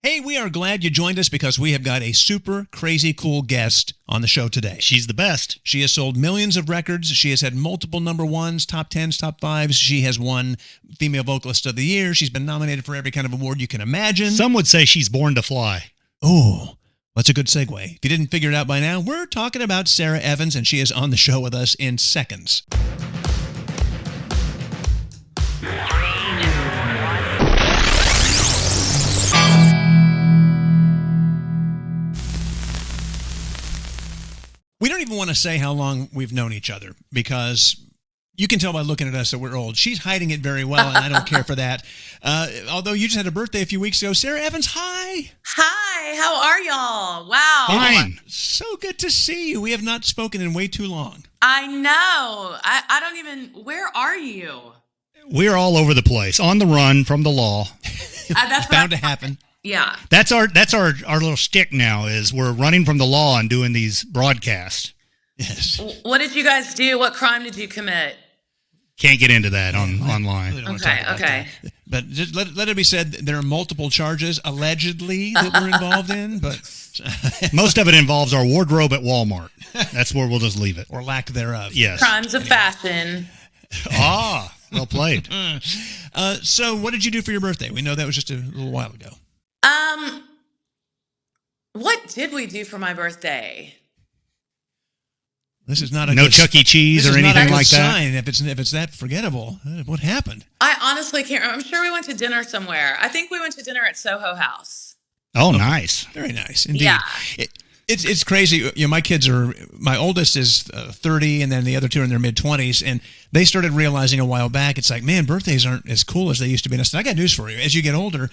Hey, we are glad you joined us because we have got a super crazy cool guest on the show today. She's the best. She has sold millions of records. She has had multiple number ones, top tens, top fives. She has won Female Vocalist of the Year. She's been nominated for every kind of award you can imagine. Some would say she's born to fly. Oh, that's a good segue. If you didn't figure it out by now, we're talking about Sara Evans, and she is on the show with us in seconds. We don't even want to say how long we've known each other because you can tell by looking at us that we're old. She's hiding it very well, and I don't care for that. Although you just had a birthday a few weeks ago. Sara Evans, hi. Hi, how are y'all? Wow. Fine. So good to see you. We have not spoken in way too long. I know. I don't even, where are you? We're all over the place, on the run from the law. It's bound to happen. Yeah. That's our little shtick now is we're running from the law and doing these broadcasts. Yes. What did you guys do? What crime did you commit? Can't get into that online. Really don't want to talk about that. But just let it be said, there are multiple charges, allegedly, that we're involved in, but Most of it involves our wardrobe at Walmart. That's where we'll just leave it. or lack thereof. Yes. Crimes of fashion. Well played. So what did you do for your birthday? We know that was just a little while ago. What did we do for my birthday? This is not a No good, Chuck E. Cheese this or is not a anything good like that. sign if it's that forgettable. What happened? I honestly can't remember. I'm sure we went to dinner somewhere. I think we went to dinner at Soho House. Oh, nice. Very nice, indeed. Yeah. It's crazy. You know, my oldest is 30, and then the other two are in their mid-20s, and they started realizing a while back, it's like, man, birthdays aren't as cool as they used to be. And I said, I got news for you. As you get older,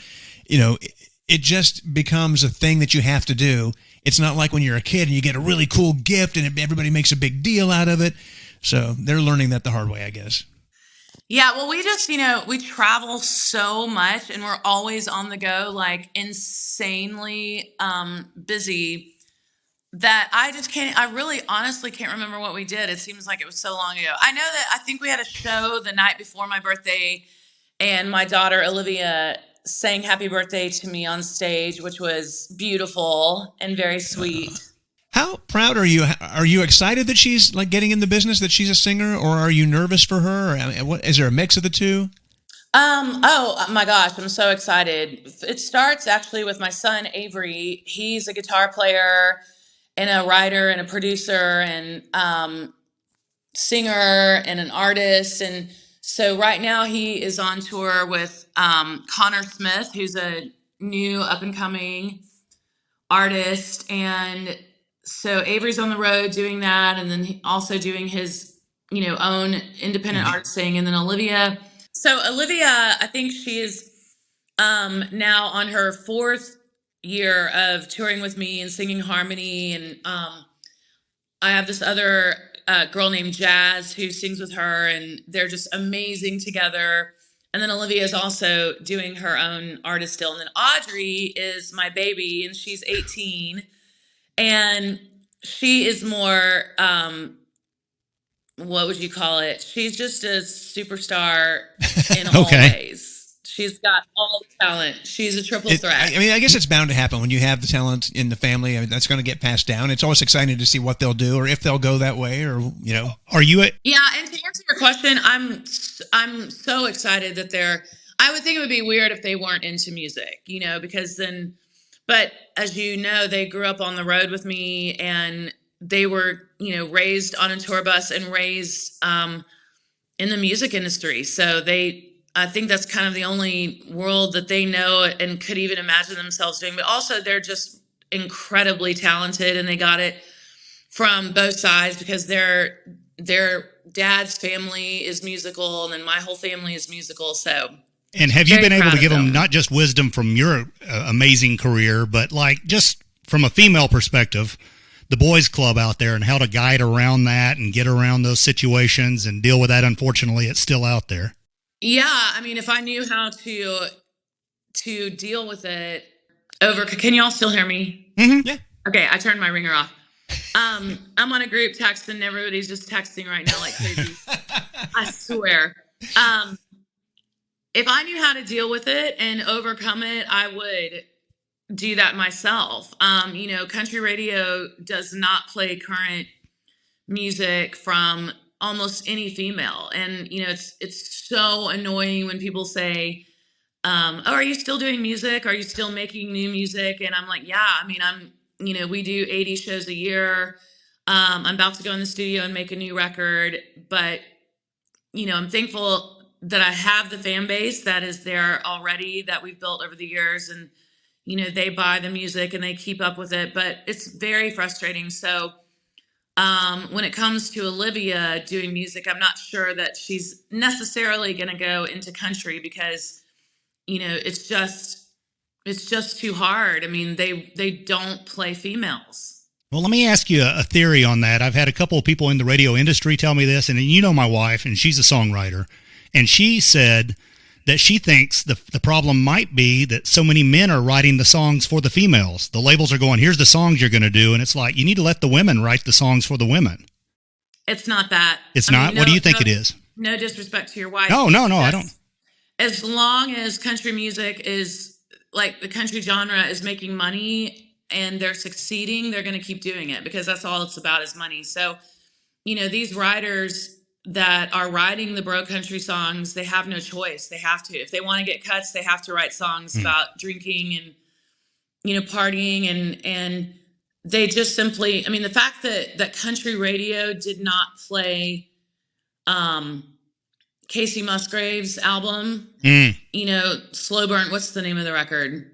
you know, it just becomes a thing that you have to do. It's not like when you're a kid and you get a really cool gift and everybody makes a big deal out of it. So they're learning that the hard way, I guess. Yeah, well, we just, we travel so much and we're always on the go, like insanely busy that I really honestly can't remember what we did. It seems like it was so long ago. I know that I think we had a show the night before my birthday and my daughter Olivia sang happy birthday to me on stage, which was beautiful and very sweet. How proud are you? Are you excited that she's like getting in the business, that she's a singer, or are you nervous for her? I mean, what is there a mix of the two? Oh my gosh, I'm so excited. It starts actually with my son Avery. He's a guitar player and a writer and a producer and singer and an artist. And so right now he is on tour with Connor Smith, who's a new up and coming artist. And so Avery's on the road doing that, and then also doing his, own independent artisting. And then Olivia. So Olivia, I think she is now on her fourth year of touring with me and singing harmony. And I have this other girl named Jazz who sings with her, and they're just amazing together. And then Olivia is also doing her own artist still. And then Audrey is my baby, and she's 18. And she is more, what would you call it? She's just a superstar in all ways. She's got all the talent. She's a triple threat. I mean, I guess it's bound to happen when you have the talent in the family. I mean, that's going to get passed down. It's always exciting to see what they'll do or if they'll go that way or, Are you at? Yeah, and to answer your question, I'm so excited that I would think it would be weird if they weren't into music, because then, but as you know, they grew up on the road with me and they were, raised on a tour bus and raised in the music industry. So I think that's kind of the only world that they know and could even imagine themselves doing. But also they're just incredibly talented, and they got it from both sides because their dad's family is musical, and then my whole family is musical. So, and have you been able to give them not just wisdom from your amazing career, but like just from a female perspective, the boys club out there and how to guide around that and get around those situations and deal with that? Unfortunately, it's still out there. Yeah, I mean, if I knew how to deal with it can y'all still hear me? Mm-hmm. Yeah. Okay, I turned my ringer off. I'm on a group text and everybody's just texting right now like crazy. I swear. If I knew how to deal with it and overcome it, I would do that myself. Country radio does not play current music from almost any female, and it's so annoying when people say, "Oh, are you still doing music? Are you still making new music?" And I'm like, "Yeah, I mean, we do 80 shows a year. I'm about to go in the studio and make a new record, but I'm thankful that I have the fan base that is there already that we've built over the years, and they buy the music and they keep up with it, but it's very frustrating. So when it comes to Olivia doing music, I'm not sure that she's necessarily going to go into country because it's just too hard. I mean, they don't play females. Well, let me ask you a theory on that. I've had a couple of people in the radio industry tell me this, and my wife, and she's a songwriter, and she said that she thinks the problem might be that so many men are writing the songs for the females. The labels are going, here's the songs you're going to do, and it's like, you need to let the women write the songs for the women. It's not that. It's not? What do you think it is? No disrespect to your wife. No, I don't. As long as country music is, like, the country genre is making money and they're succeeding, they're going to keep doing it because that's all it's about is money. So, these writers that are writing the bro country songs, they have no choice. They have to. If they want to get cuts, they have to write songs about drinking and, partying, and they just simply, I mean, the fact that country radio did not play Casey Musgrave's album, Slow Burn, what's the name of the record?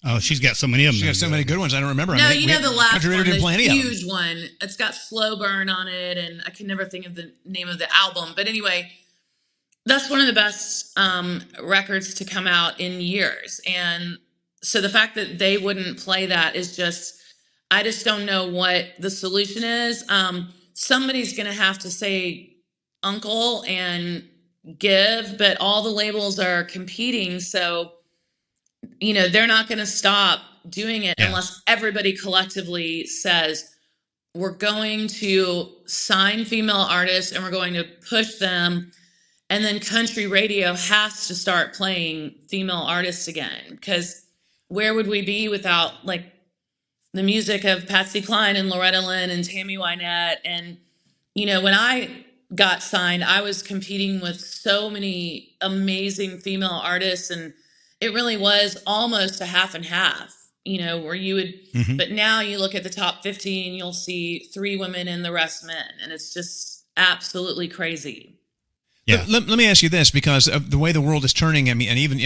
Oh, she's got so many of them. She's got so many good ones. I don't remember. No, the last one, the huge huge one. It's got Slow Burn on it, and I can never think of the name of the album. But anyway, that's one of the best records to come out in years. And so the fact that they wouldn't play that is just, I just don't know what the solution is. Somebody's going to have to say uncle and give, but all the labels are competing. So they're not going to stop doing it unless everybody collectively says, we're going to sign female artists and we're going to push them. And then country radio has to start playing female artists again, because where would we be without, like, the music of Patsy Cline and Loretta Lynn and Tammy Wynette? And, when I got signed, I was competing with so many amazing female artists, and it really was almost a half and half, where you would, but now you look at the top 50 and you'll see 3 women and the rest men. And it's just absolutely crazy. Yeah. Let me ask you this, because of the way the world is turning. I mean, and even,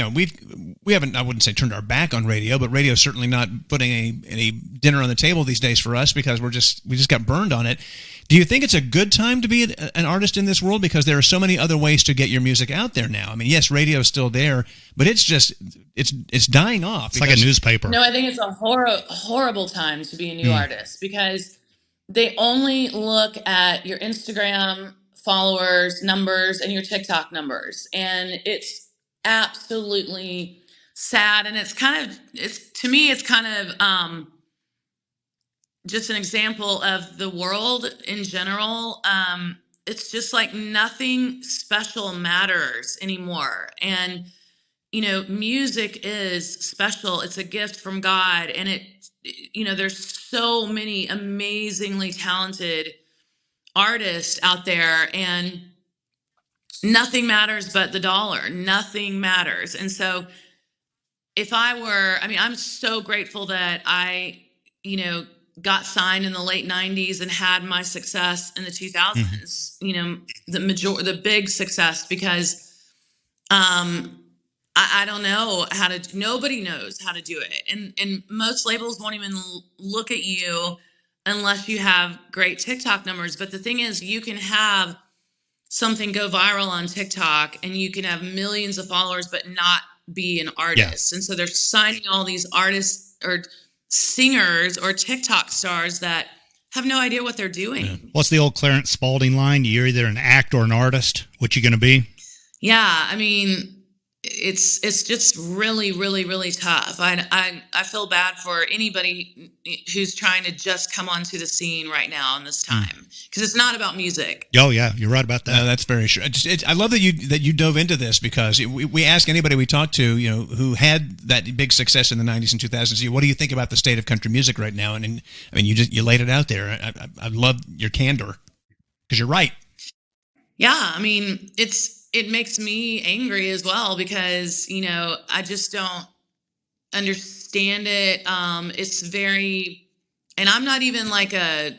we haven't, I wouldn't say turned our back on radio, but radio is certainly not putting any dinner on the table these days for us, because we just got burned on it. Do you think it's a good time to be an artist in this world? Because there are so many other ways to get your music out there now. I mean, yes, radio is still there, but it's dying off. It's like a newspaper. No, I think it's a horrible time to be a new artist, because they only look at your Instagram followers numbers and your TikTok numbers, and it's absolutely sad. And to me it's kind of just an example of the world in general. It's just like nothing special matters anymore. And music is special. It's a gift from God, and there's so many amazingly talented artists out there, and nothing matters but the dollar. Nothing matters. And so I'm so grateful that I, got signed in the late 90s and had my success in the 2000s, the big success, because I don't know nobody knows how to do it. And most labels won't even look at you unless you have great TikTok numbers. But the thing is, you can have something go viral on TikTok and you can have millions of followers, but not be an artist. Yeah. And so they're signing all these artists or singers or TikTok stars that have no idea what they're doing. Yeah. What's the old Clarence Spalding line? You're either an act or an artist. What you going to be? Yeah. I mean, it's just really, really, really tough. I feel bad for anybody who's trying to just come onto the scene right now in this time, because it's not about music. Oh yeah, you're right about that. No, that's very true. I love that you dove into this, because we ask anybody we talk to, who had that big success in the 90s and 2000s, what do you think about the state of country music right now? And I mean, you laid it out there. I love your candor, because you're right. Yeah, I mean, it makes me angry as well, because I just don't understand it. It's very, and I'm not even like a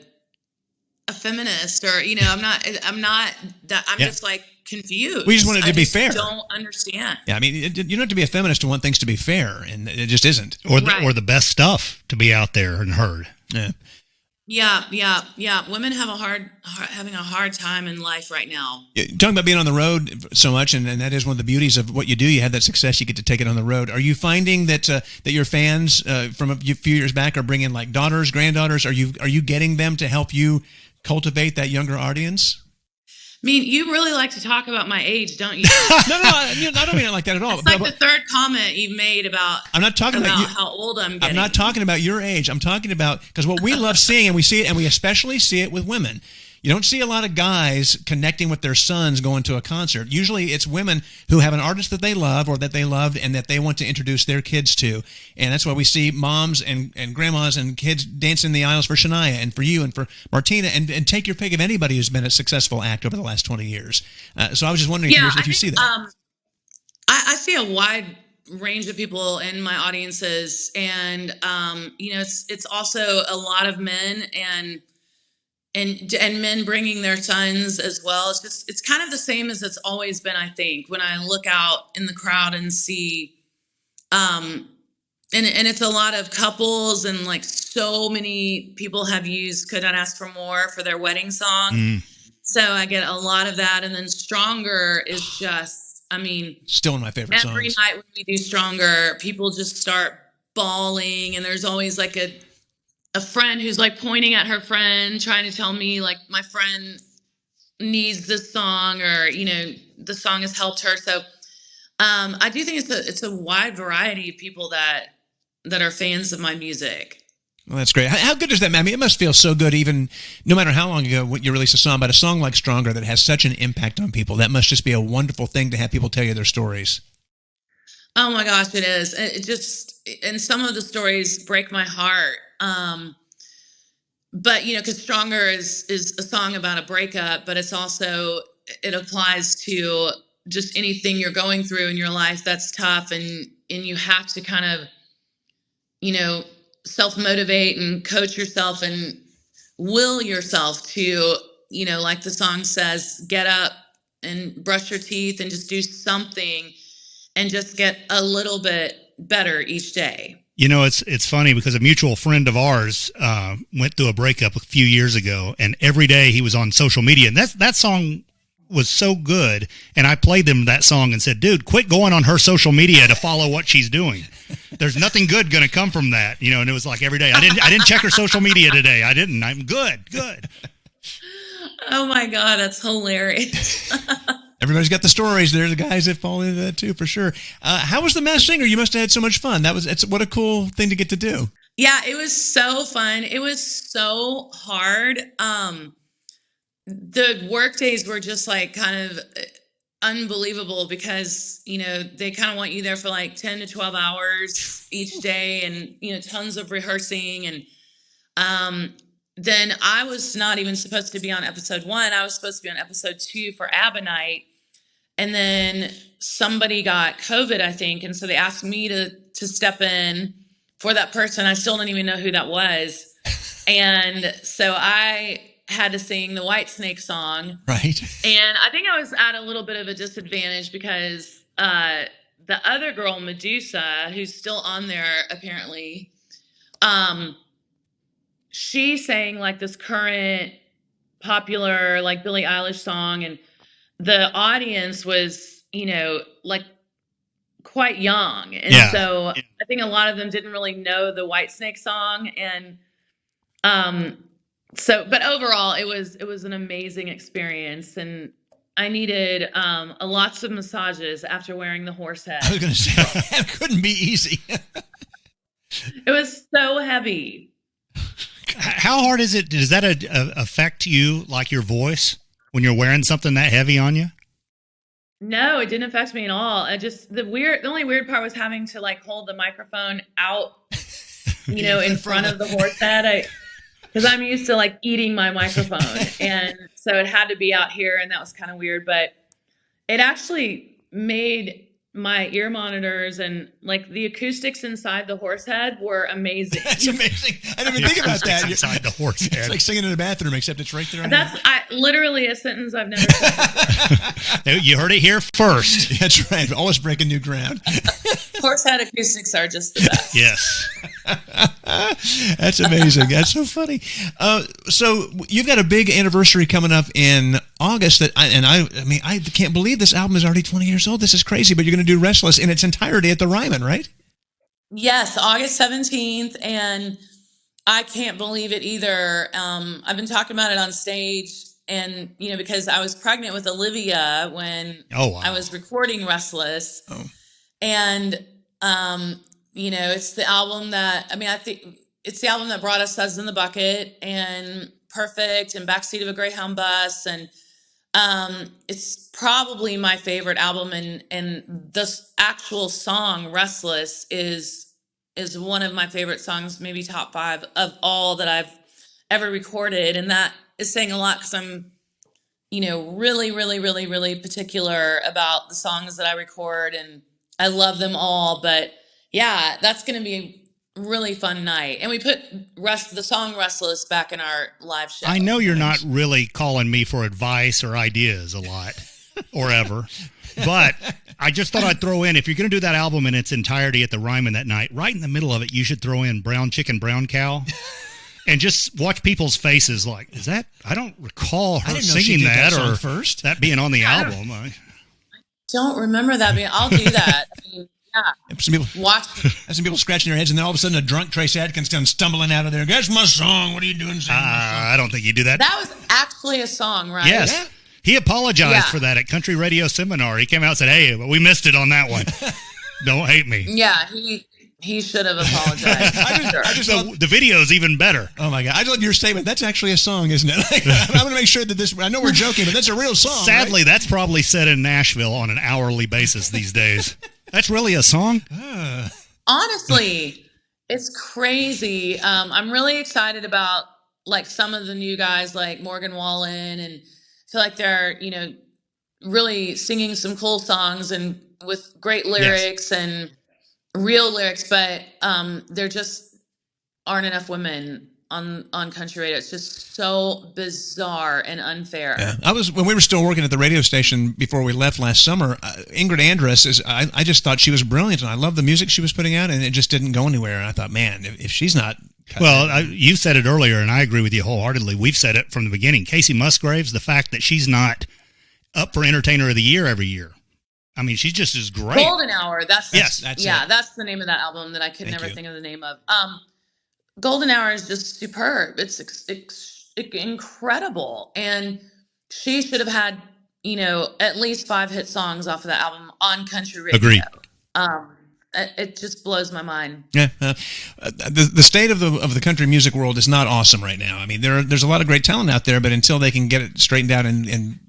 feminist, or I'm not that. I'm Yeah. just like confused. We just wanted to be fair. Don't understand. Yeah, I mean, you don't have to be a feminist to want things to be fair, and it just isn't. Or Right. or the best stuff to be out there and heard. Yeah. Yeah. Women have having a hard time in life right now. Talking about being on the road so much, and that is one of the beauties of what you do. You have that success, you get to take it on the road. Are you finding that that your fans from a few years back are bringing like daughters, granddaughters? Are you getting them to help you cultivate that younger audience? I mean, you really like to talk about my age, don't you? No, I don't mean it like that at all. It's like the third comment you've made about I'm not talking about you. how old I'm getting. I'm not talking about your age. I'm talking about, because what we love seeing, and we see it, and we especially see it with women. You don't see a lot of guys connecting with their sons going to a concert. Usually it's women who have an artist that they love or that they loved and that they want to introduce their kids to. And that's why we see moms and grandmas and kids dancing in the aisles for Shania and for you and for Martina, and take your pick of anybody who's been a successful act over the last 20 years. So I was just wondering if you see that. I see a wide range of people in my audiences, and it's also a lot of men and men bringing their sons as well. It's kind of the same as it's always been, I think, when I look out in the crowd and see and it's a lot of couples, and like so many people have used Could Not Ask for More for their wedding song. So I get a lot of that. And then Stronger is just, I mean, still one of my favorite songs. Every night when we do Stronger, people just start bawling, and there's always like a friend who's like pointing at her friend, trying to tell me like my friend needs this song, or the song has helped her. So I do think it's a wide variety of people that are fans of my music. Well, that's great. How good is that, man? I mean, it must feel so good, even no matter how long ago you released a song, but a song like Stronger that has such an impact on people. That must just be a wonderful thing to have people tell you their stories. Oh my gosh, it is. And some of the stories break my heart. But because Stronger is a song about a breakup, but it applies to just anything you're going through in your life that's tough, and you have to kind of self-motivate and coach yourself and will yourself to like the song says, get up and brush your teeth and just do something and just get a little bit better each day. It's funny, because a mutual friend of ours went through a breakup a few years ago, and every day he was on social media, and that song was so good, and I played them that song and said, dude, quit going on her social media to follow what she's doing. There's nothing good going to come from that, and it was like every day. I didn't check her social media today. I'm good. Oh my God, that's hilarious. Everybody's got the stories. There's the guys that fall into that too, for sure. How was the Masked Singer? You must have had so much fun. What a cool thing to get to do. Yeah, it was so fun. It was so hard. The work days were just like kind of unbelievable, because they kind of want you there for like 10 to 12 hours each day, and tons of rehearsing. And then I was not even supposed to be on episode 1. I was supposed to be on episode 2 for Abonite, and then somebody got COVID, I think, and so they asked me to step in for that person. I still don't even know who that was. And so I had to sing the Whitesnake song. Right. And I think I was at a little bit of a disadvantage, because the other girl, Medusa, who's still on there apparently, she sang like this current popular like Billie Eilish song, and the audience was, like quite young. And so I think a lot of them didn't really know the Whitesnake song. And but overall it was an amazing experience. And I needed lots of massages after wearing the horse head. I was going to say, that couldn't be easy. It was so heavy. How hard is it? Does that affect you, like your voice, when you're wearing something that heavy on you? No, it didn't affect me at all. The only weird part was having to like hold the microphone out, in front of the horse head. Because I'm used to like eating my microphone, and so it had to be out here, and that was kind of weird. But it actually made my ear monitors and like the acoustics inside the horse head were amazing. That's amazing. I didn't even think about that. Inside the horse head. It's like singing in a bathroom, except it's right there. On That's literally a sentence I've never said. You heard it here first. That's right. Always breaking new ground. Horse head acoustics are just the best. Yes. That's amazing. That's so funny. So you've got a big anniversary coming up in August. I can't believe this album is already 20 years old. This is crazy. But you're going to do Restless in its entirety at the Ryman, right? Yes, August 17th, and I can't believe it either. I've been talking about it on stage, and because I was pregnant with Olivia when I was recording Restless. Oh. And it's the album that I think it's the album that brought us Suds in the Bucket and Perfect and Backseat of a Greyhound Bus, and it's probably my favorite album, and this actual song Restless is one of my favorite songs, maybe top 5 of all that I've ever recorded, and that is saying a lot because I'm really, really, really, really particular about the songs that I record, and I love them all. But yeah, that's going to be a really fun night. And we put the song Restless back in our live show. I know you're not really calling me for advice or ideas a lot or ever, but I just thought I'd throw in, if you're going to do that album in its entirety at the Ryman that night, right in the middle of it, you should throw in Brown Chicken, Brown Cow. And just watch people's faces like, is that, I don't recall her singing that or first. That being on the album. I don't remember that being, I'll do that. Yeah. Some people scratching their heads, and then all of a sudden a drunk Trace Adkins comes stumbling out of there. That's my song. What are you doing singing I don't think you do that. That was actually a song, right? Yes. Yeah. He apologized for that at Country Radio Seminar. He came out and said, hey, we missed it on that one. Don't hate me. Yeah, he should have apologized. The video is even better. Oh my God! I love your statement. That's actually a song, isn't it? I'm going to make sure that I know we're joking, but that's a real song. Sadly, right? That's probably said in Nashville on an hourly basis these days. That's really a song? Honestly, it's crazy. I'm really excited about like some of the new guys like Morgan Wallen, and I feel like they're really singing some cool songs and with great lyrics and real lyrics, but there just aren't enough women on country radio. It's just so bizarre and unfair. Yeah. When we were still working at the radio station before we left last summer, Ingrid Andress I just thought she was brilliant, and I loved the music she was putting out, and it just didn't go anywhere. And I thought, man, if she's not... you said it earlier, and I agree with you wholeheartedly. We've said it from the beginning. Casey Musgraves, the fact that she's not up for Entertainer of the Year every year. I mean, she just is great. Golden Hour. That's the name of that album that I could never think of the name of. Golden Hour is just superb. It's incredible, and she should have had at least 5 hit songs off of that album on country radio. Agreed. It just blows my mind. Yeah, the state of the country music world is not awesome right now. I mean, there's a lot of great talent out there, but until they can get it straightened out and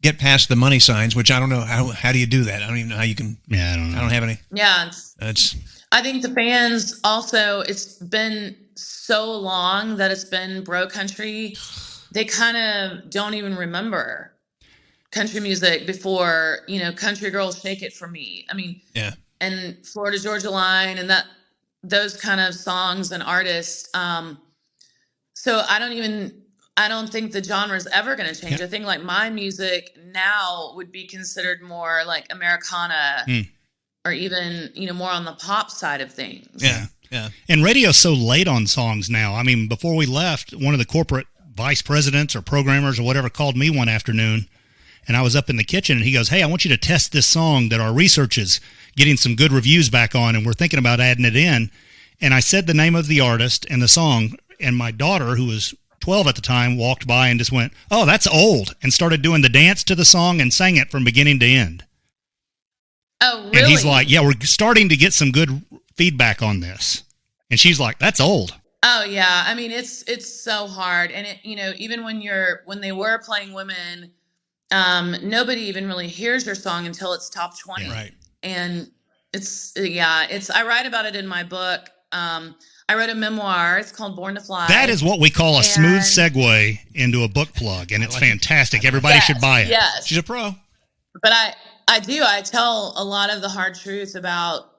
get past the money signs, which I don't know how do you do that? I don't even know how you can. Yeah, I don't know. I don't have any. Yeah, It's. I think the fans also. It's been so long that it's been bro country. They kind of don't even remember country music before Country Girls Shake It For Me. I mean, yeah, and Florida Georgia Line and those kind of songs and artists. So I don't think the genre is ever going to change. I think like my music now would be considered more like Americana or even, more on the pop side of things. Yeah. Yeah. And radio's so late on songs now. I mean, before we left, one of the corporate vice presidents or programmers or whatever called me one afternoon, and I was up in the kitchen, and he goes, hey, I want you to test this song that our research is getting some good reviews back on, and we're thinking about adding it in. And I said the name of the artist and the song, and my daughter, who was 12 at the time, walked by and just went, "Oh, that's old," and started doing the dance to the song and sang it from beginning to end. Oh, really? And he's like, "Yeah, we're starting to get some good feedback on this." And she's like, "That's old." Oh yeah, I mean it's so hard, and even when they were playing women, nobody even really hears your song until it's top 20, Right. and it's I write about it in my book. I wrote a memoir. It's called Born to Fly. That is what we call a smooth And- segue into a book plug, and it's fantastic. Everybody should buy it. Yes, She's a pro. but I tell a lot of the hard truths about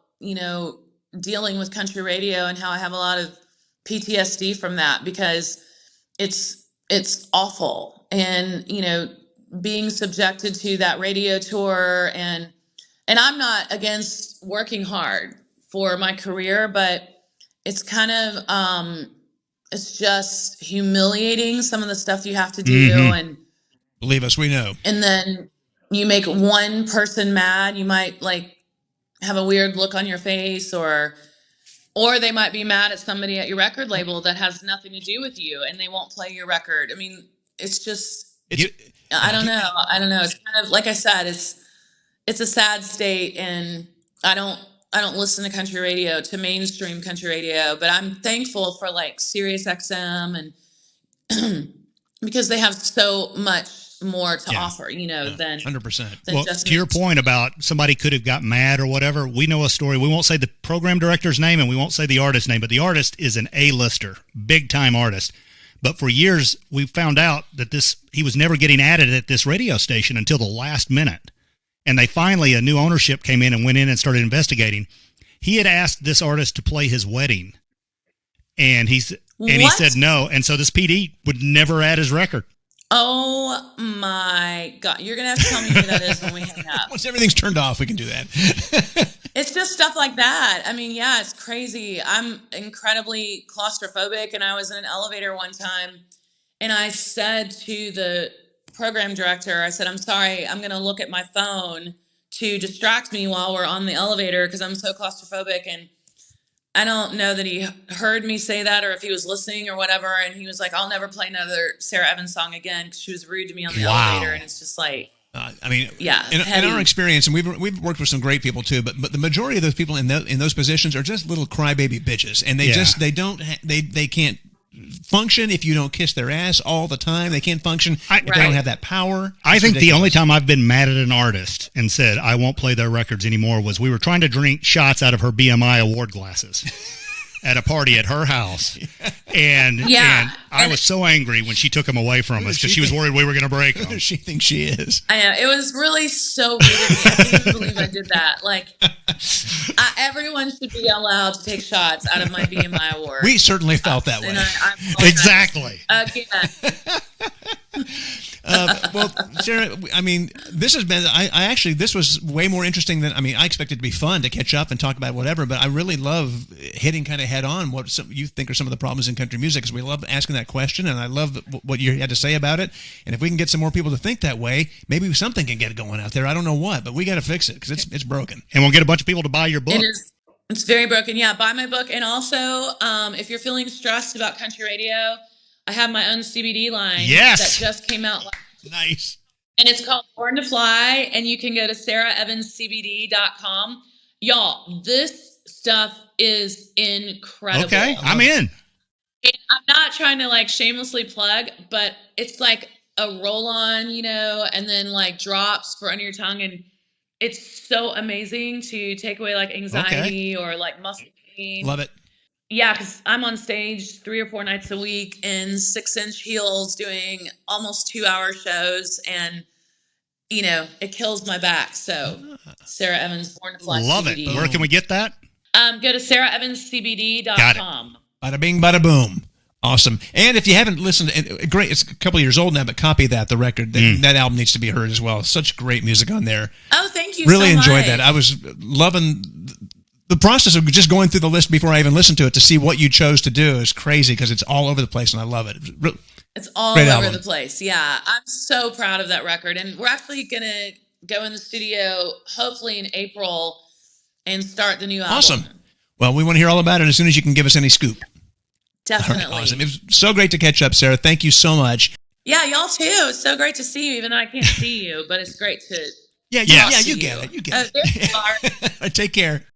dealing with country radio and how I have a lot of PTSD from that, because it's awful, and being subjected to that radio tour, and I'm not against working hard for my career, but it's kind of it's just humiliating, some of the stuff you have to do. And believe us, we know. And then you make one person mad, you might have a weird look on your face, or they might be mad at somebody at your record label that has nothing to do with you, and they won't play your record. I mean, it's just, I don't know. It's kind of, like I said, it's a sad state, and I don't listen to country radio, to mainstream country radio, but I'm thankful for Sirius XM, and because they have so much more to offer, than 100%. Well, to your point about somebody could have got mad or whatever, we know a story. We won't say the program director's name and we won't say the artist's name, but the artist is an A-lister, big-time artist. But for years, we found out that he was never getting added at this radio station until the last minute. And they finally, a new ownership came in and went in and started investigating. He had asked this artist to play his wedding, and he said no. And so this PD would never add his record. Oh my God. You're going to have to tell me who that is when we hang up. Once everything's turned off, we can do that. It's just stuff like that. I mean, yeah, it's crazy. I'm incredibly claustrophobic, and I was in an elevator one time, and I said to the program director, I said, "I'm sorry, I'm going to look at my phone to distract me while we're on the elevator because I'm so claustrophobic." And I don't know that he heard me say that or if he was listening or whatever. And he was like, "I'll never play another Sarah Evans song again," because she was rude to me on the elevator. And it's just in our experience, and we've worked with some great people too, but the majority of those people in those positions are just little crybaby bitches, and they can't function if you don't kiss their ass all the time. They can't function if they don't have that power. I think the only time I've been mad at an artist and said I won't play their records anymore was we were trying to drink shots out of her BMI award glasses at a party at her house. And I was so angry when she took them away from us because she was worried we were going to break them. She thinks she is. I know. It was really so weird of me. I can't even believe I did that. Everyone should be allowed to take shots out of my BMI award. We certainly felt that way. Exactly. Again. Well, Sarah, I mean, this has been, this was way more interesting than, I expected it to be fun to catch up and talk about whatever, but I really love hitting kind of head on what you think are some of the problems in country music, because we love asking that question, and I love what you had to say about it. And if we can get some more people to think that way, maybe something can get going out there. I don't know what, but we got to fix it because it's broken. And we'll get a bunch of people to buy your book. It's very broken. Yeah, buy my book. And also, if you're feeling stressed about country radio, I have my own CBD line that just came out. Nice. And it's called Born to Fly, and you can go to saraevanscbd.com. Y'all, this stuff is incredible. Okay, I'm in. And I'm not trying to shamelessly plug, but it's like a roll-on, and then drops for under your tongue, and it's so amazing to take away anxiety or muscle pain. Love it. Yeah, because I'm on stage 3 or 4 nights a week in 6-inch heels doing almost 2-hour shows, and it kills my back. So Sarah Evans, Born to Fly. Love CBD. it. Where can we get that? Go to saraevanscbd.com. Bada bing, bada boom. Awesome. And if you haven't listened, great, it's a couple of years old now, but copy that, the record. That album needs to be heard as well. Such great music on there. Oh, thank you. Really so enjoyed much. that. I was loving the process of just going through the list before I even listened to it to see what you chose to do is crazy because it's all over the place and I love it. It's all over the place. Yeah. I'm so proud of that record. And we're actually going to go in the studio hopefully in April and start the new album. Awesome. Well, we want to hear all about it as soon as you can give us any scoop. Definitely. All right, awesome. It was so great to catch up, Sara. Thank you so much. Yeah, y'all too. It's so great to see you, even though I can't see you, but it's great to Yeah, talk to you get it. You get there you are. it. Take care.